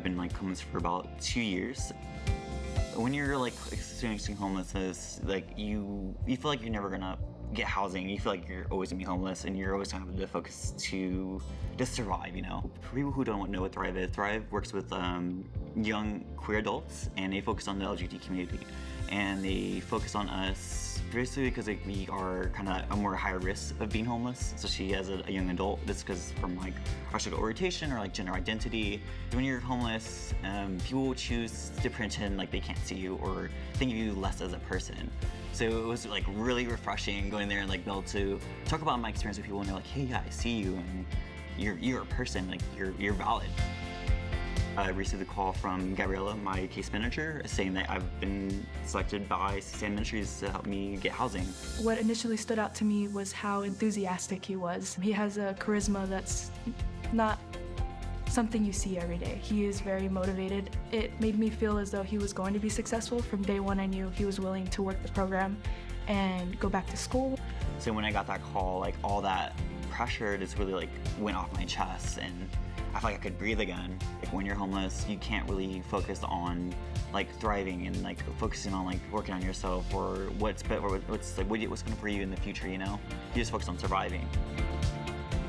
been like homeless for about 2 years. When you're like experiencing homelessness, like you feel like you're never gonna get housing. You feel like you're always gonna be homeless, and you're always gonna have to focus to just survive. You know, for people who don't know what Thrive is, Thrive works with young queer adults, and they focus on the LGBT community, and they focus on us basically because like, we are kind of a more higher risk of being homeless, especially as a young adult. This because from like our sexual orientation or like gender identity. When you're homeless, people will choose to pretend like they can't see you or think of you less as a person. So it was like really refreshing going there and like be able to talk about my experience with people, and they're like, hey, yeah, I see you, and you're a person, like you're valid. I received a call from Gabriella, my case manager, saying that I've been selected by SAMMinistries to help me get housing. What initially stood out to me was how enthusiastic he was. He has a charisma that's not something you see every day. He is very motivated. It made me feel as though he was going to be successful. From day one, I knew he was willing to work the program and go back to school. So when I got that call, like all that pressure just really like went off my chest, and I felt like I could breathe again. Like when you're homeless, you can't really focus on like thriving and like focusing on like working on yourself or what's going for you in the future, you know? You just focus on surviving.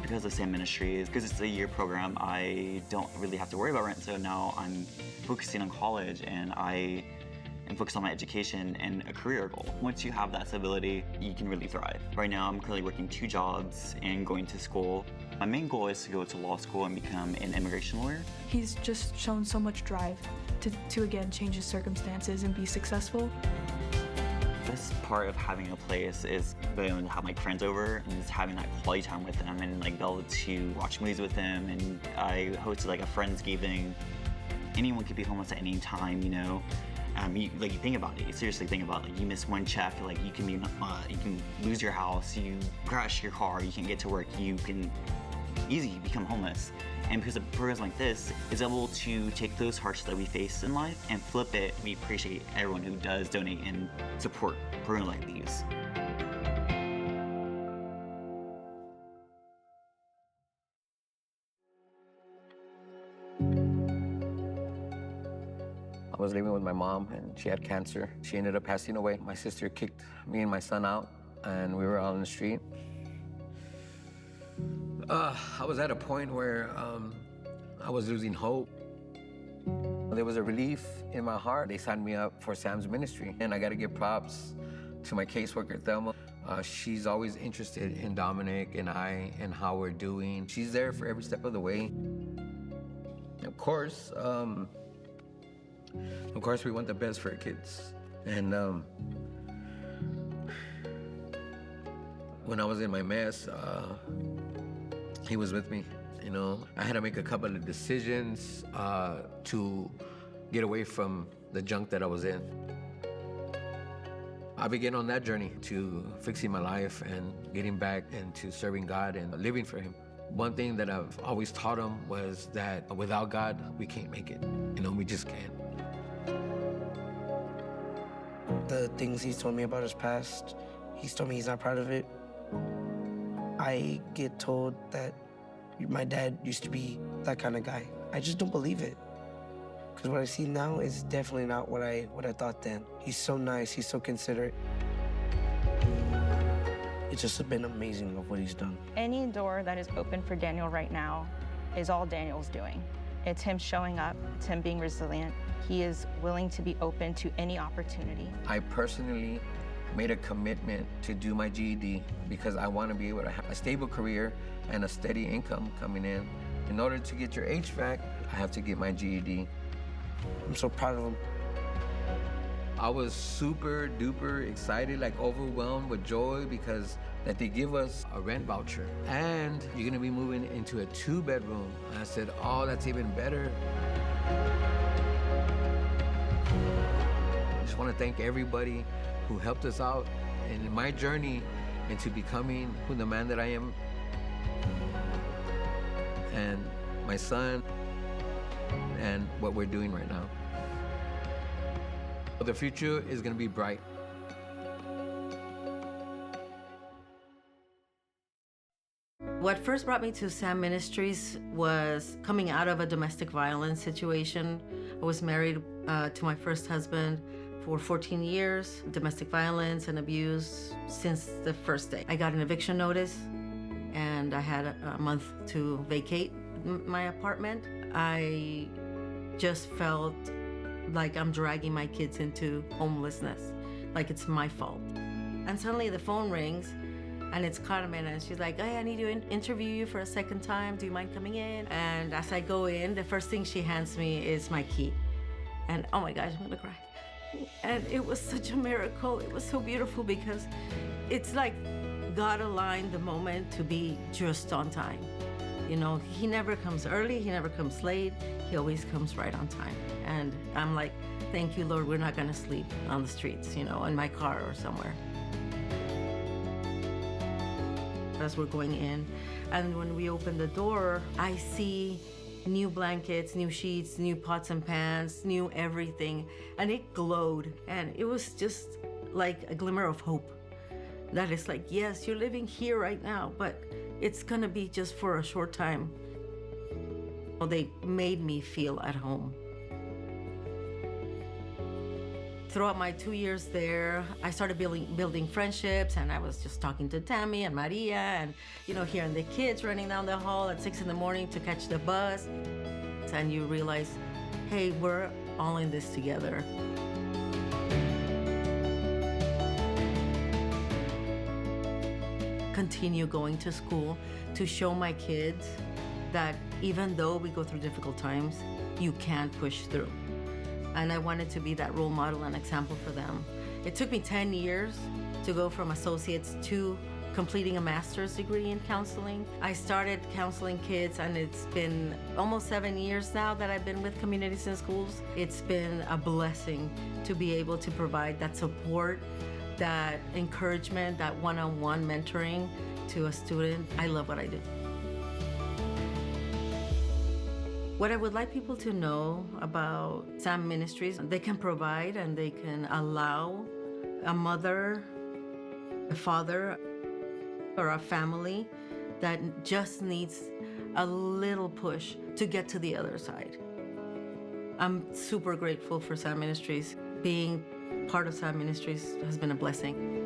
Because of SAMMinistries, because it's a year program, I don't really have to worry about rent. So now I'm focusing on college, and I am focused on my education and a career goal. Once you have that stability, you can really thrive. Right now, I'm currently working 2 jobs and going to school. My main goal is to go to law school and become an immigration lawyer. He's just shown so much drive to again change his circumstances and be successful. The best part of having a place is being able to have my friends over and just having that quality time with them, and like be able to watch movies with them. And I hosted like a Friendsgiving. Anyone could be homeless at any time, you know. You think about it. You seriously think about it. Like you miss one check, like you can lose your house, you crash your car, you can't get to work, you can easily become homeless. And because of programs like this, is able to take those hardships that we face in life and flip it. We appreciate everyone who does donate and support programs like these. I was living with my mom, and she had cancer. She ended up passing away. My sister kicked me and my son out, and we were out on the street. I was at a point where I was losing hope. There was a relief in my heart. They signed me up for Sam's ministry, and I got to give props to my caseworker, Thelma. She's always interested in Dominic and I and how we're doing. She's there for every step of the way. Of course, we want the best for our kids. And when I was in my mess, he was with me. You know, I had to make a couple of decisions to get away from the junk that I was in. I began on that journey to fixing my life and getting back into serving God and living for Him. One thing that I've always taught him was that without God, we can't make it. You know, we just can't. The things he's told me about his past, he's told me he's not proud of it. I get told that my dad used to be that kind of guy. I just don't believe it. Because what I see now is definitely not what I thought then. He's so nice, he's so considerate. It's just been amazing of what he's done. Any door that is open for Daniel right now is all Daniel's doing. It's him showing up, it's him being resilient. He is willing to be open to any opportunity. I personally made a commitment to do my GED because I want to be able to have a stable career and a steady income coming in. In order to get your HVAC, I have to get my GED. I'm so proud of him. I was super duper excited, like overwhelmed with joy because that they give us a rent voucher and you're gonna be moving into a 2-bedroom. And I said, oh, that's even better. I just want to thank everybody who helped us out in my journey into becoming the man that I am. And my son, and what we're doing right now. The future is going to be bright. What first brought me to SAMMinistries was coming out of a domestic violence situation. I was married to my first husband for 14 years, domestic violence and abuse since the first day. I got an eviction notice and I had a month to vacate my apartment. I just felt like I'm dragging my kids into homelessness, like it's my fault. And suddenly the phone rings and it's Carmen, and she's like, hey, I need to interview you for a second time. Do you mind coming in? And as I go in, the first thing she hands me is my key. And oh my gosh, I'm gonna cry. And it was such a miracle. It was so beautiful because it's like God aligned the moment to be just on time. You know, he never comes early, he never comes late, he always comes right on time. And I'm like, thank you, Lord, we're not gonna sleep on the streets, you know, in my car or somewhere. As we're going in, and when we open the door, I see new blankets, new sheets, new pots and pans, new everything, and it glowed, and it was just like a glimmer of hope. That is like, yes, you're living here right now, but it's gonna be just for a short time. Well, they made me feel at home. Throughout my 2 years there, I started building friendships, and I was just talking to Tammy and Maria, and you know, hearing the kids running down the hall at 6 in the morning to catch the bus. And you realize, hey, we're all in this together. Continue going to school to show my kids that even though we go through difficult times, you can push through. And I wanted to be that role model and example for them. It took me 10 years to go from associates to completing a master's degree in counseling. I started counseling kids, and it's been almost 7 years now that I've been with Communities in Schools. It's been a blessing to be able to provide that support, that encouragement, that one-on-one mentoring to a student. I love what I do. What I would like people to know about SAMMinistries, they can provide and they can allow a mother, a father, or a family that just needs a little push to get to the other side. I'm super grateful for SAMMinistries. Being part of SAMMinistries has been a blessing.